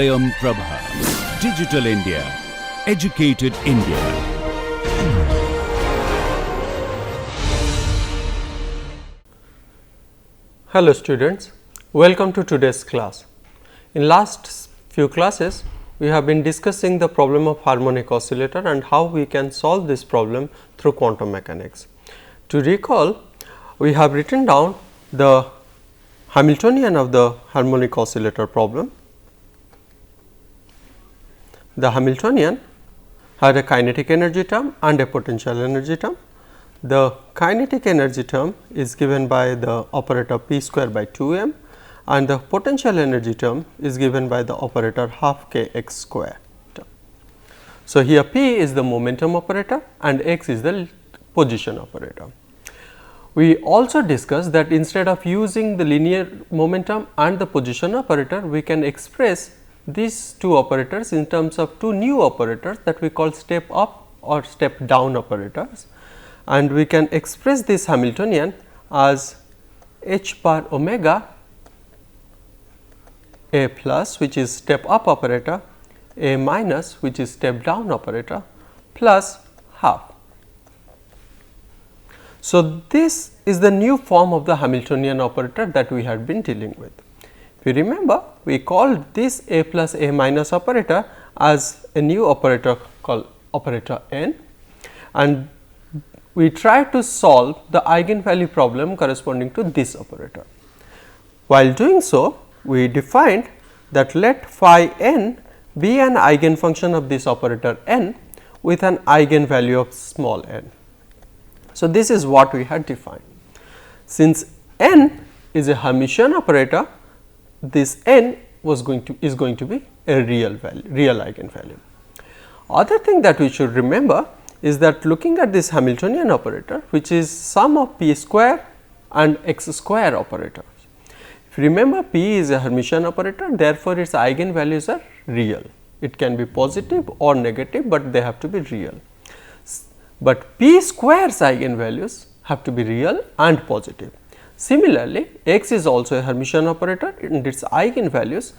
Swayam Prabha. Digital India. Educated India. Hello students, welcome to today's class. In last few classes, we have been discussing the problem of harmonic oscillator and how we can solve this problem through quantum mechanics. To recall, we have written down the Hamiltonian of the harmonic oscillator problem. The Hamiltonian had a kinetic energy term and a potential energy term. The kinetic energy term is given by the operator p square by 2m and the potential energy term is given by the operator half k x square term. So, here p is the momentum operator and x is the position operator. We also discussed that instead of using the linear momentum and the position operator, we can express these two operators in terms of two new operators that we call step up or step down operators, and we can express this Hamiltonian as h bar omega a plus, which is step up operator, a minus, which is step down operator, plus half. So, this is the new form of the Hamiltonian operator that we had been dealing with. If you remember, we called this a plus a minus operator as a new operator called operator n, and we tried to solve the eigenvalue problem corresponding to this operator. While doing so, we defined that let phi n be an eigenfunction of this operator n with an eigenvalue of small n. So, this is what we had defined. Since n is a Hermitian operator, this n is going to be a real eigenvalue. Other thing that we should remember is that looking at this Hamiltonian operator, which is sum of p square and x square operators. If you remember, p is a Hermitian operator, therefore, its eigenvalues are real. It can be positive or negative, but they have to be real. But p square's eigenvalues have to be real and positive. Similarly, x is also a Hermitian operator and its eigenvalues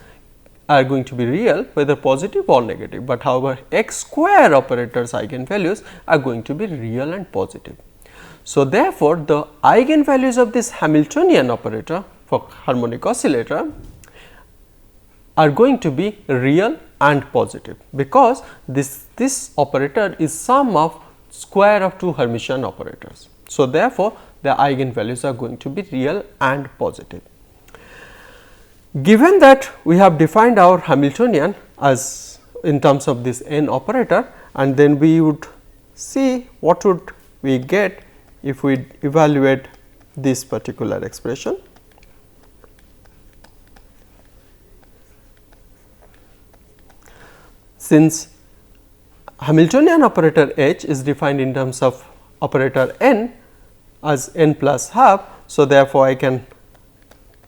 are going to be real, whether positive or negative, but however, x square operator's eigenvalues are going to be real and positive. So, therefore, the eigenvalues of this Hamiltonian operator for harmonic oscillator are going to be real and positive, because this operator is sum of square of two Hermitian operators. So, therefore, the eigenvalues are going to be real and positive. Given that we have defined our Hamiltonian as in terms of this n operator, and then we would see what would we get if we evaluate this particular expression. Since Hamiltonian operator h is defined in terms of operator n as n plus half. So, therefore, I can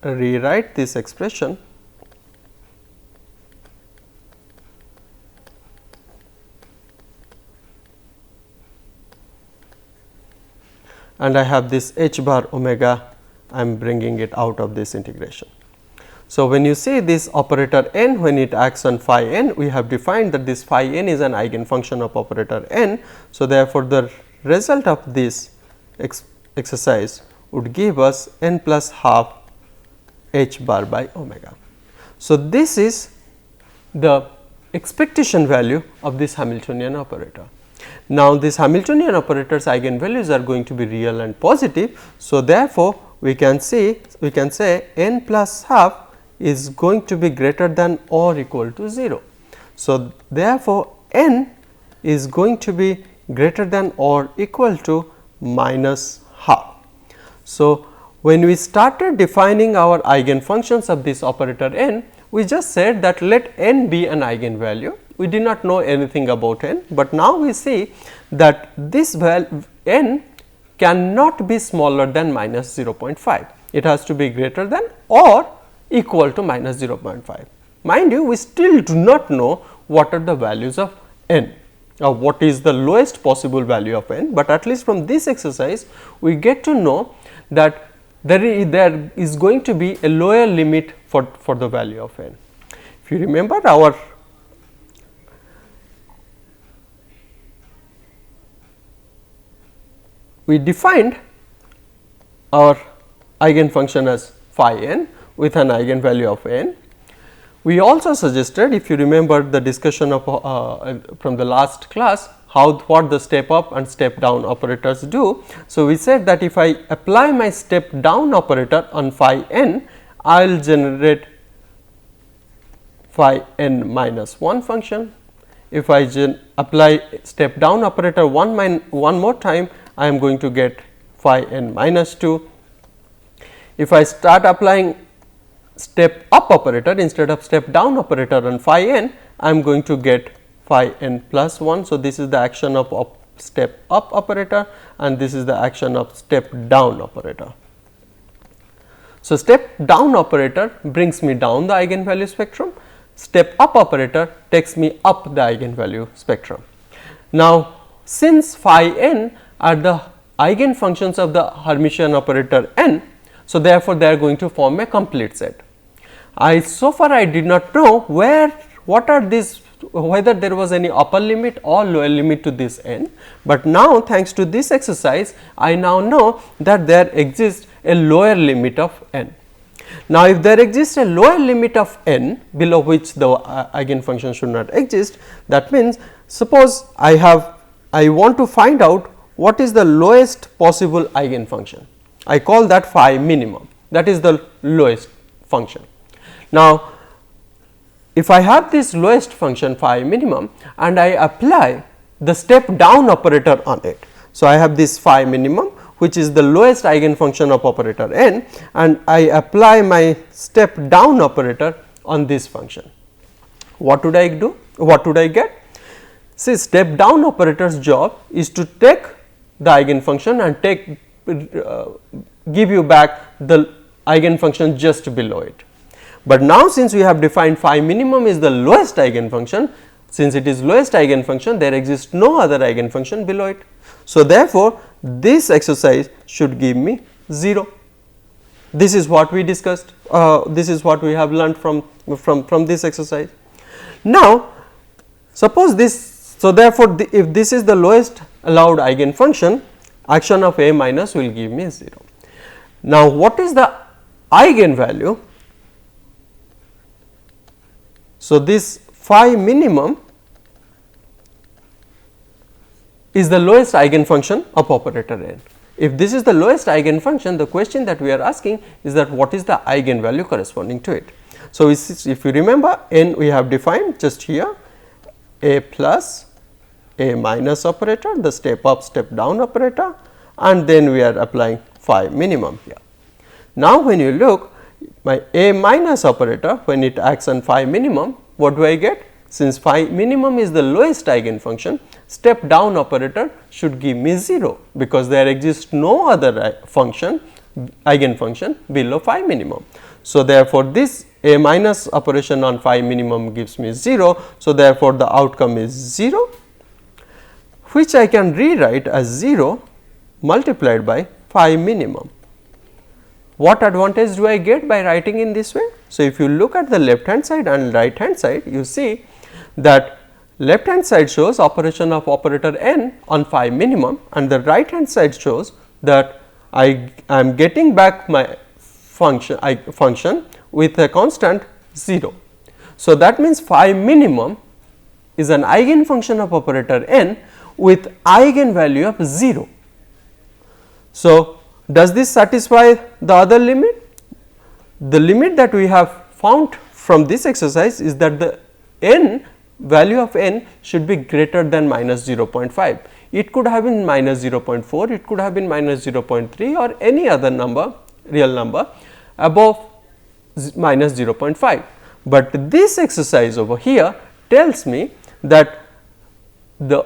rewrite this expression and I have this h bar omega, I am bringing it out of this integration. So, when you see this operator n, when it acts on phi n, we have defined that this phi n is an eigenfunction of operator n. So, therefore, the result of this exercise would give us n plus half h bar by omega. So, this is the expectation value of this Hamiltonian operator. Now, this Hamiltonian operator's eigenvalues are going to be real and positive. So, therefore, we can say n plus half is going to be greater than or equal to 0. So, therefore, n is going to be greater than or equal to minus half. So, when we started defining our eigenfunctions of this operator n, we just said that let n be an eigenvalue. We did not know anything about n, but now we see that this value n cannot be smaller than minus 0.5. It has to be greater than or equal to minus 0.5. Mind you, we still do not know what are the values of n or what is the lowest possible value of n, but at least from this exercise we get to know that there is going to be a lower limit for the value of n. If you remember we defined our eigenfunction as phi n with an eigenvalue of n. We also suggested, if you remember the discussion of from the last class, what the step up and step down operators do. So, we said that if I apply my step down operator on phi n, I will generate phi n minus 1 function. If I apply step down operator one more time, I am going to get phi n minus 2. If I start applying step up operator instead of step down operator on phi n, I am going to get phi n plus 1. So, this is the action of step up operator and this is the action of step down operator. So, step down operator brings me down the eigenvalue spectrum, step up operator takes me up the eigenvalue spectrum. Now, since phi n are the eigenfunctions of the Hermitian operator n, so therefore, they are going to form a complete set. So far I did not know what are these, whether there was any upper limit or lower limit to this n, but now thanks to this exercise I now know that there exists a lower limit of n. Now, if there exists a lower limit of n below which the eigenfunction should not exist, that means suppose I want to find out what is the lowest possible eigenfunction. I call that phi minimum, that is the lowest function. Now, if I have this lowest function phi minimum and I apply the step down operator on it. So, I have this phi minimum which is the lowest eigenfunction of operator n, and I apply my step down operator on this function. What would I do? What would I get? See, step down operator's job is to take the eigenfunction and give you back the eigenfunction just below it. But now, since we have defined phi minimum is the lowest eigenfunction, since it is lowest eigenfunction, there exists no other eigenfunction below it. So, therefore, this exercise should give me 0. This is what we discussed, this is what we have learned from this exercise. Now, suppose this, so therefore, if this is the lowest allowed eigenfunction, action of A minus will give me 0. Now, what is the eigenvalue? So, this phi minimum is the lowest eigenfunction of operator n. If this is the lowest eigenfunction, the question that we are asking is that what is the eigenvalue corresponding to it. So, if you remember, n we have defined just here A plus A minus operator, the step up step down operator, and then we are applying phi minimum here. Now, when you look my A minus operator, when it acts on phi minimum, what do I get? Since phi minimum is the lowest eigenfunction, step down operator should give me 0, because there exists no other eigenfunction below phi minimum. So, therefore, this A minus operation on phi minimum gives me 0. So, therefore, the outcome is 0, which I can rewrite as 0 multiplied by phi minimum. What advantage do I get by writing in this way? So, if you look at the left hand side and right hand side, you see that left hand side shows operation of operator n on phi minimum, and the right hand side shows that I am getting back my function with a constant 0. So, that means phi minimum is an eigenfunction of operator n with eigenvalue of 0. So, does this satisfy the other limit? The limit that we have found from this exercise is that the value of n should be greater than minus 0.5. It could have been minus 0.4, it could have been minus 0.3 or any other number, real number above minus 0.5. But this exercise over here tells me that the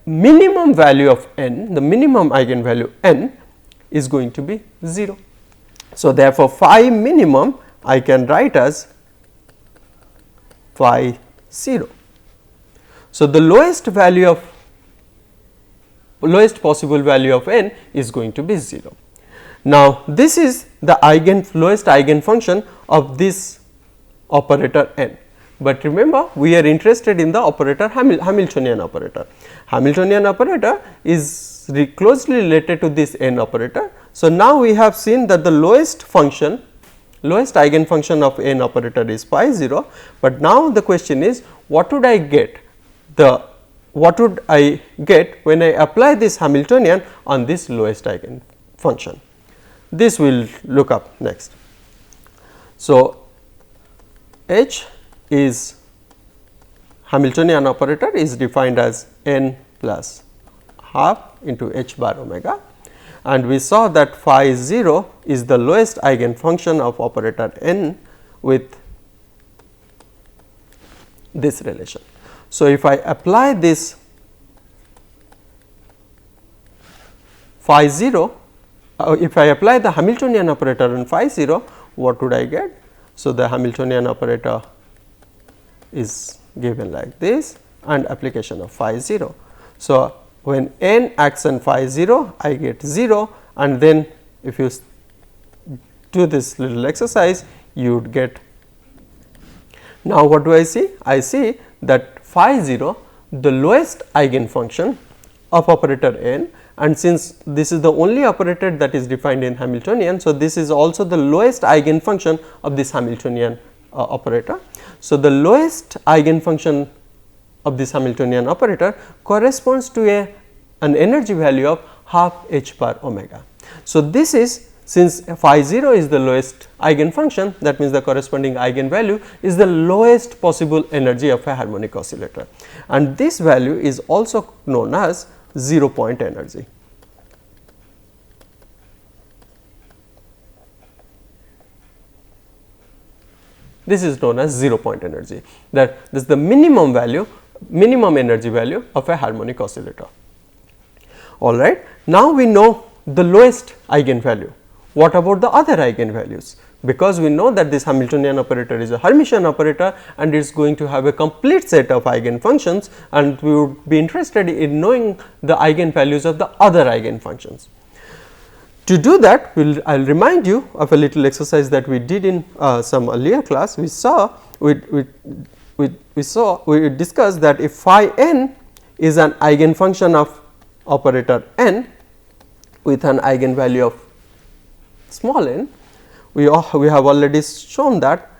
minimum value of n, the minimum eigenvalue n is going to be 0. So, therefore, phi minimum I can write as phi 0. So, the lowest possible value of n is going to be 0. Now, this is the lowest eigenfunction of this operator n. But remember, we are interested in the operator Hamiltonian operator. Hamiltonian operator is closely related to this n operator. So, now we have seen that the lowest eigenfunction of n operator is phi 0, but now the question is what would I get when I apply this Hamiltonian on this lowest eigenfunction. This we will look up next. So, H is Hamiltonian operator is defined as n plus half into h bar omega, and we saw that phi 0 is the lowest eigenfunction of operator n with this relation. So, if I apply this phi 0, if I apply the Hamiltonian operator on phi 0, what would I get? So, the Hamiltonian operator is given like this and application of phi 0. So, when n acts on phi 0, I get 0, and then if you do this little exercise, you would get. Now, what do I see? I see that phi 0, the lowest eigenfunction of operator n, and since this is the only operator that is defined in Hamiltonian. So, this is also the lowest eigenfunction of this Hamiltonian operator. So, the lowest eigenfunction of this Hamiltonian operator corresponds to an energy value of half h bar omega. So, this is, since phi 0 is the lowest eigenfunction, that means the corresponding eigenvalue is the lowest possible energy of a harmonic oscillator, and this value is also known as 0 point energy. This is known as 0 point energy, that this is the minimum energy value of a harmonic oscillator. Alright. Now, we know the lowest eigenvalue. What about the other eigenvalues? Because we know that this Hamiltonian operator is a Hermitian operator and it is going to have a complete set of eigenfunctions, and we would be interested in knowing the eigenvalues of the other eigenfunctions. To do that, I will remind you of a little exercise that we did in some earlier class. We discussed that if phi n is an eigenfunction of operator n with an eigenvalue of small n, we have already shown that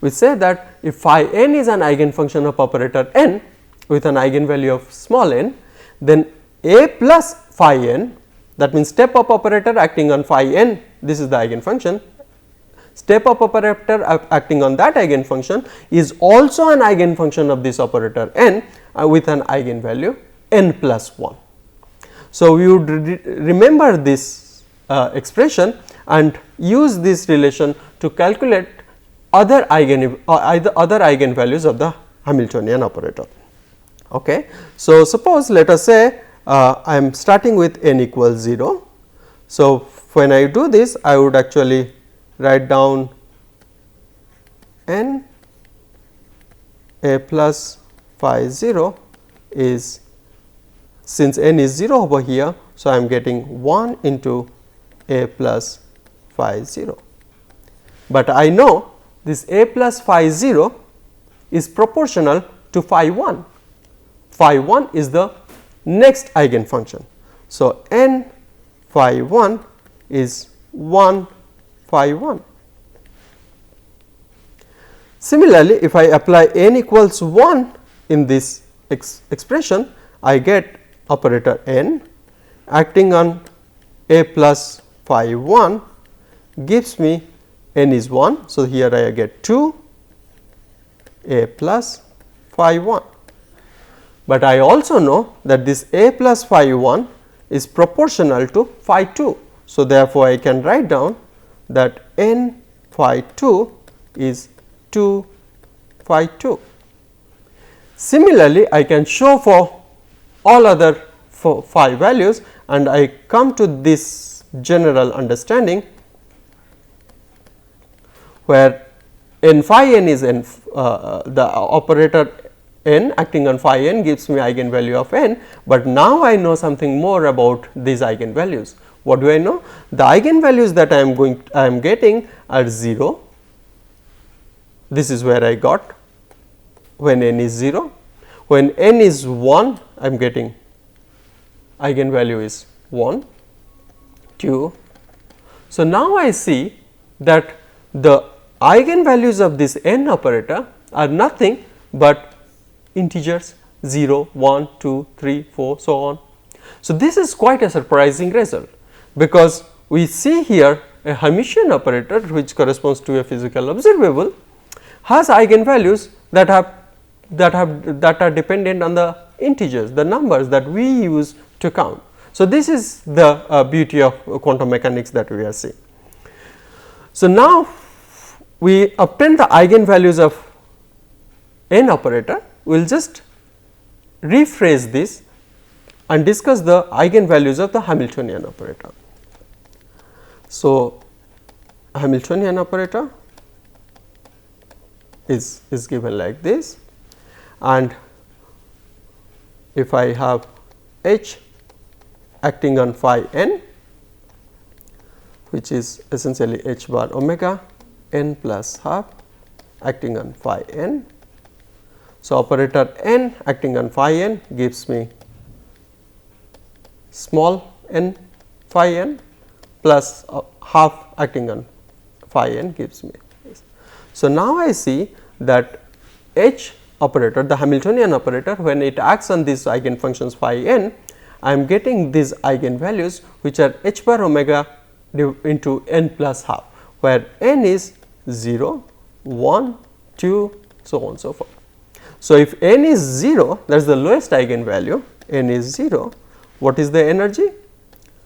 we say that if phi n is an eigenfunction of operator n with an eigenvalue of small n, then a plus phi n, that means step up operator acting on phi n, this is the eigenfunction, step up operator acting on that eigenfunction is also an eigenfunction of this operator n with an eigenvalue n plus 1. So, we would remember this expression and use this relation to calculate other eigenvalues of the Hamiltonian operator. Okay. So, suppose let us say I am starting with n equals 0. So, when I do this, I would actually write down n a plus phi 0 is, since n is 0 over here. So, I am getting 1 into a plus phi 0, but I know this a plus phi 0 is proportional to phi 1. Phi 1 is the next eigenfunction. So, n phi 1 is 1 phi 1. Similarly, if I apply n equals 1 in this expression, I get operator n acting on a plus phi 1 gives me n is 1. So, here I get 2 a plus phi 1, but I also know that this a plus phi 1 is proportional to phi 2. So, therefore, I can write down that n phi 2 is 2 phi 2. Similarly, I can show for all other phi values, and I come to this general understanding where n phi n is the operator n acting on phi n gives me eigenvalue of n, but now I know something more about these eigenvalues. What do I know? The eigenvalues that I am getting are 0. This is where I got when n is 0. When n is 1, I am getting eigenvalue is 1, 2. So, now I see that the eigenvalues of this n operator are nothing but integers 0, 1, 2, 3, 4, so on. So, this is quite a surprising result, because we see here a Hermitian operator which corresponds to a physical observable has eigenvalues that are dependent on the integers, the numbers that we use to count. So, this is the beauty of quantum mechanics that we are seeing. So, now we obtain the eigenvalues of n operator. We will just rephrase this and discuss the eigenvalues of the Hamiltonian operator. So, Hamiltonian operator is given like this, and if I have H acting on phi n, which is essentially h bar omega n plus half acting on phi n. So, operator n acting on phi n gives me small n phi n plus half acting on phi n gives me this. So, now I see that H operator, the Hamiltonian operator, when it acts on these eigenfunctions phi n, I am getting these eigenvalues which are h bar omega into n plus half, where n is 0, 1, 2, so on and so forth. So, if n is 0, that is the lowest eigenvalue, n is 0, what is the energy?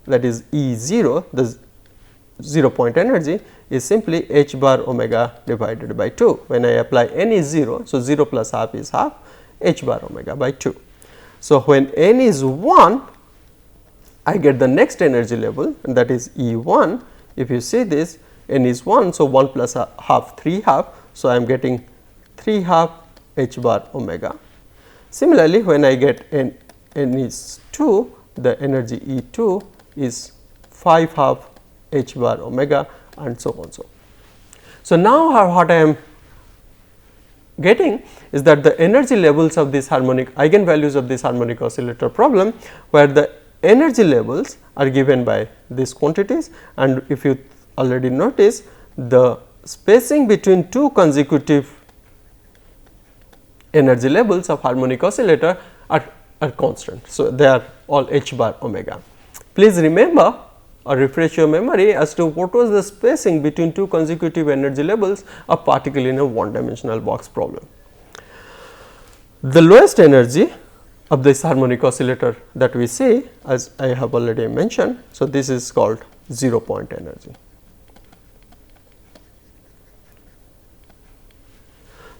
That is E 0, the 0 point energy is simply h bar omega divided by 2. When I apply n is 0, so 0 plus half is half h bar omega by 2. So, when n is 1, I get the next energy level, and that is E 1. If you see this, n is 1, so 1 plus half 3 half. So, I am getting 3 half h bar omega. Similarly, when I get n is 2, the energy E 2 is 5 half h bar omega, and so on. So, now what I am getting is that the energy levels of this harmonic eigenvalues of this harmonic oscillator problem, where the energy levels are given by these quantities, and if you already notice, the spacing between two consecutive energy levels of harmonic oscillator are constant. So, they are all h bar omega. Please remember or refresh your memory as to what was the spacing between two consecutive energy levels of particle in a one dimensional box problem. The lowest energy of this harmonic oscillator that we see, as I have already mentioned. So, this is called 0 point energy.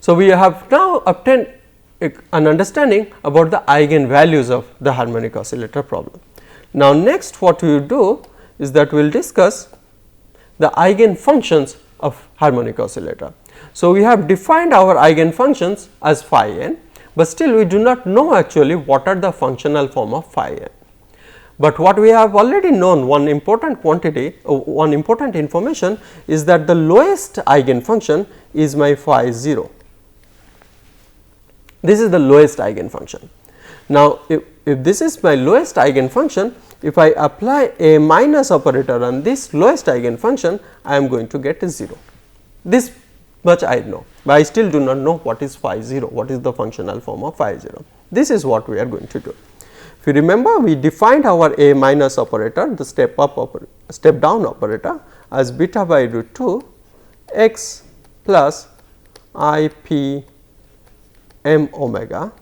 So, we have now obtained an understanding about the eigenvalues of the harmonic oscillator problem. Now, next what we will do is that we will discuss the eigenfunctions of harmonic oscillator. So, we have defined our eigenfunctions as phi n, but still we do not know actually what are the functional form of phi n. But what we have already known, one important quantity, one important information is that the lowest eigenfunction is my phi 0. This is the lowest eigenfunction. Now, if this is my lowest eigenfunction, if I apply a minus operator on this lowest eigenfunction, I am going to get a 0. This much I know, but I still do not know what is phi 0, what is the functional form of phi 0. This is what we are going to do. If you remember, we defined our a minus operator, the step down operator, as beta by root 2 x plus I p m omega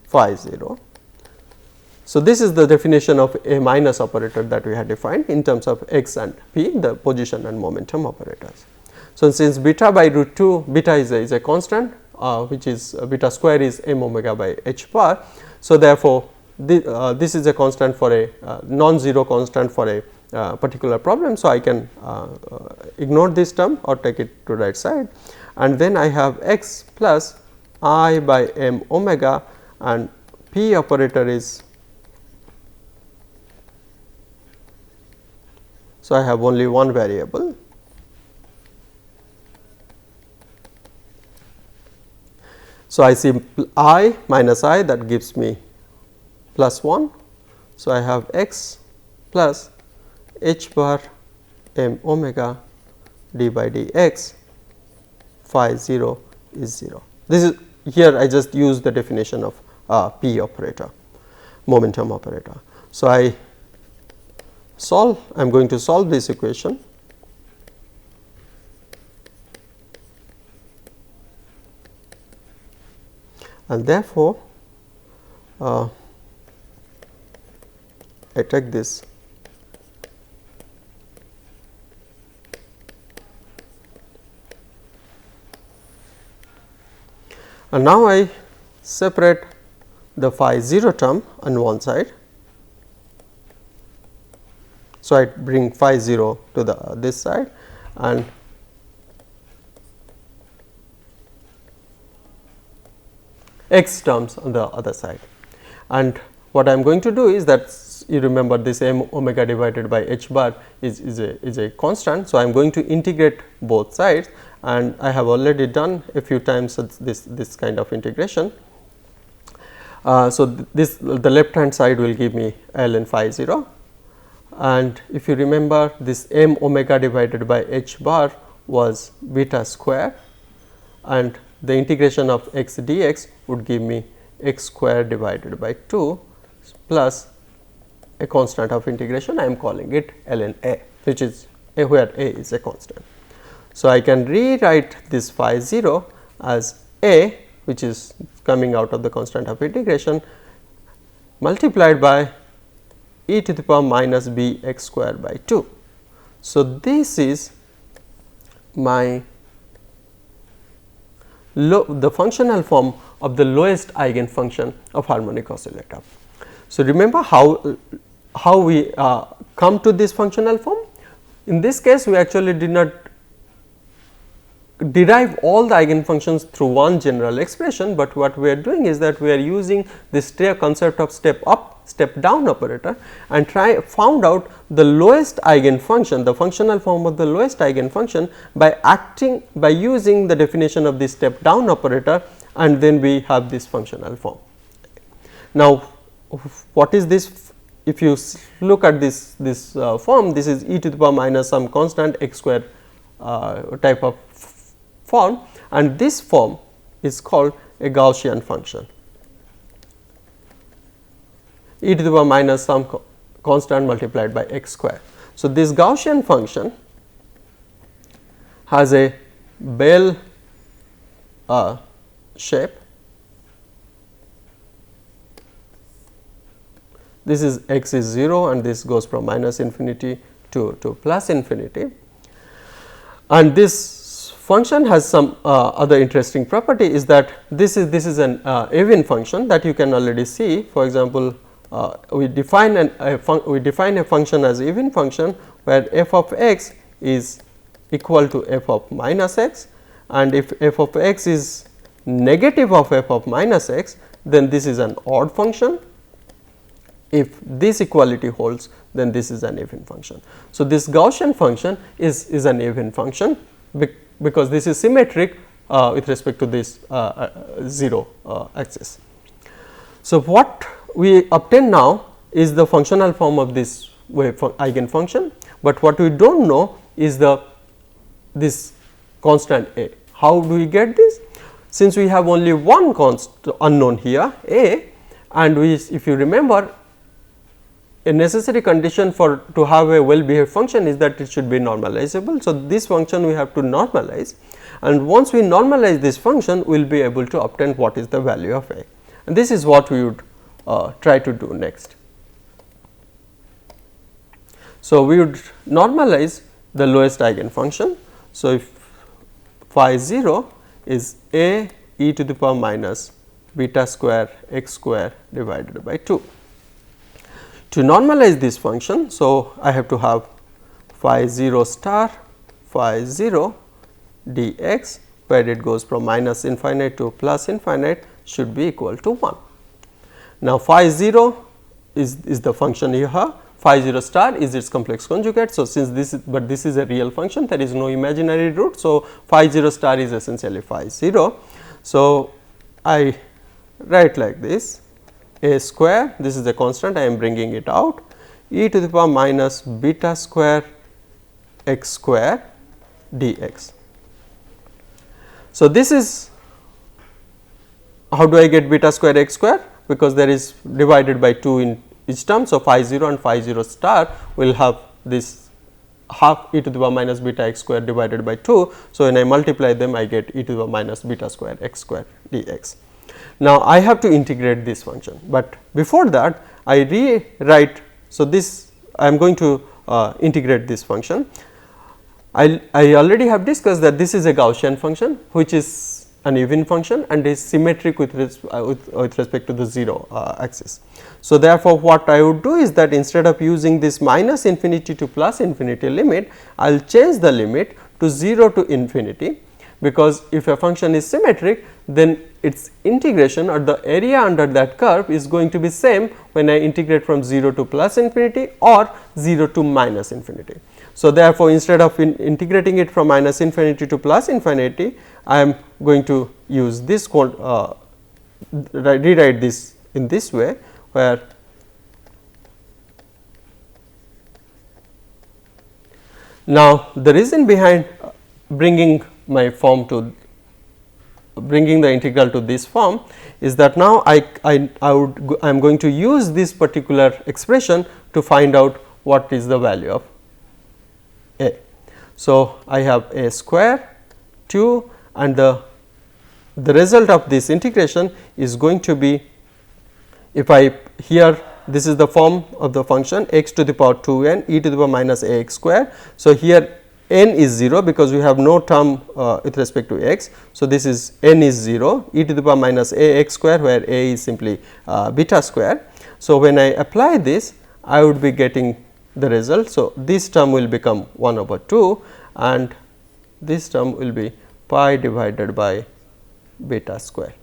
phi 0. So, this is the definition of a minus operator that we had defined in terms of x and p, the position and momentum operators. So, since beta by root 2, beta is a constant, which is beta square is m omega by h bar. So, therefore, this is a constant for a non-zero constant for a particular problem. So, I can ignore this term or take it to right side, and then I have x plus I by m omega, and p operator is, so I have only one variable. So, I see I minus I, that gives me plus 1. So, I have x plus h bar m omega d by dx phi 0 is 0. This is, here I just use the definition of p operator, momentum operator. So, I am going to solve this equation. And therefore, I take this and now I separate the phi 0 term on one side. So, I bring phi 0 to the this side and x terms on the other side, and what I am going to do is that, you remember this m omega divided by h bar is a constant. So, I am going to integrate both sides, and I have already done a few times this kind of integration. So, this the left hand side will give me ln phi 0, and if you remember, this m omega divided by h bar was beta square, and the integration of x dx would give me x square divided by 2 plus a constant of integration. I am calling it ln a, which is where a is a constant. So, I can rewrite this phi 0 as a, which is coming out of the constant of integration, multiplied by e to the power minus b x square by 2. So, this is my the functional form of the lowest eigenfunction of harmonic oscillator. So, remember how we come to this functional form. In this case, we actually did not derive all the eigenfunctions through one general expression, but what we are doing is that we are using this concept of step up step down operator and found out the lowest eigenfunction, the functional form of the lowest eigenfunction by using the definition of this step down operator, and then we have this functional form. Now, what is this? If you look at this form, this is e to the power minus some constant x square type of form, and this form is called a Gaussian function, e to the power minus some constant multiplied by x square. So, this Gaussian function has a bell shape. This is x is 0 and this goes from minus infinity to plus infinity, and this function has some other interesting property, is that this is an even function that you can already see. For example, we define a function as even function where f of x is equal to f of minus x, and if f of x is negative of f of minus x, then this is an odd function. If this equality holds, then this is an even function. So, this Gaussian function is an even function because this is symmetric with respect to this 0 axis. So, what we obtain now is the functional form of this wave eigenfunction, but what we do not know is this constant a. How do we get this? Since we have only one constant unknown here a, and if you remember, a necessary condition to have a well behaved function is that it should be normalizable. So, this function we have to normalize, and once we normalize this function, we will be able to obtain what is the value of a, and this is what we would try to do next. So, we would normalize the lowest eigenfunction. So, if phi 0 is a e to the power minus beta square x square divided by 2. To normalize this function, so I have to have phi 0 star phi 0 dx where it goes from minus infinite to plus infinite should be equal to 1. Now, phi 0 is the function you have, phi 0 star is its complex conjugate. So, since this is, but this is a real function, there is no imaginary root. So, phi 0 star is essentially phi 0. So, I write like this, a square, this is the constant, I am bringing it out, e to the power minus beta square x square dx. So, this is how do I get beta square x square, because there is divided by 2 in each term. So, phi 0 and phi 0 star will have this half e to the power minus beta x square divided by 2. So, when I multiply them I get e to the power minus beta square x square dx. Now, I have to integrate this function, but before that I rewrite. So, this I am going to integrate this function. I already have discussed that this is a Gaussian function which is an even function and is symmetric with respect to the 0 axis. So, therefore, what I would do is that instead of using this minus infinity to plus infinity limit, I will change the limit to 0 to infinity, because if a function is symmetric, then its integration or the area under that curve is going to be same when I integrate from 0 to plus infinity or 0 to minus infinity. So, therefore, instead of integrating it from minus infinity to plus infinity, I am going to use this rewrite this in this way, where now the reason behind bringing my form to bringing the integral to this form is that now I am going to use this particular expression to find out what is the value of a. So, I have a square 2 and the result of this integration is going to be, if I here this is the form of the function x to the power 2 n e to the power minus a x square. So, here n is 0 because we have no term with respect to x. So, this is n is 0 e to the power minus a x square, where a is simply beta square. So, when I apply this I would be getting the result. So, this term will become 1 over 2 and this term will be pi divided by beta square.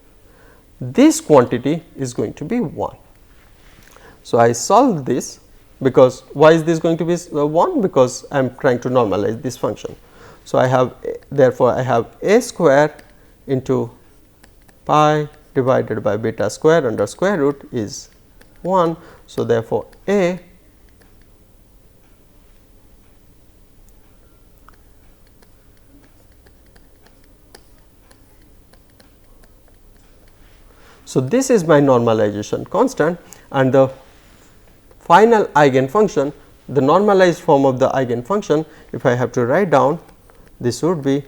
This quantity is going to be 1. So, I solve this, because why is this going to be 1? Because I am trying to normalize this function. So, I have therefore, I have a square into pi divided by beta square under square root is 1. So, therefore, a So, this is my normalization constant, and the final eigen function, the normalized form of the eigen function, if I have to write down, this would be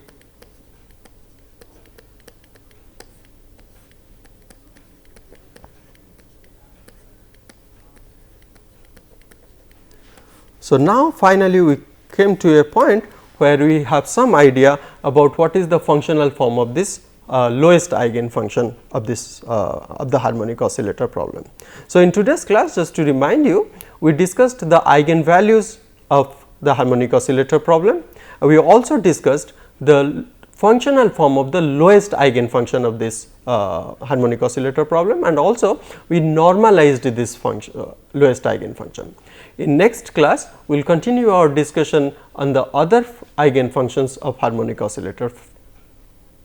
So, now finally, we came to a point where we have some idea about what is the functional form of this lowest eigen function of this of the harmonic oscillator problem. So, in today's class, just to remind you, we discussed the eigenvalues of the harmonic oscillator problem. We also discussed the functional form of the lowest eigen function of this harmonic oscillator problem, and also we normalized this function lowest eigen function. In next class, we will continue our discussion on the other eigen functions of harmonic oscillator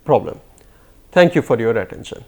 problem. Thank you for your attention.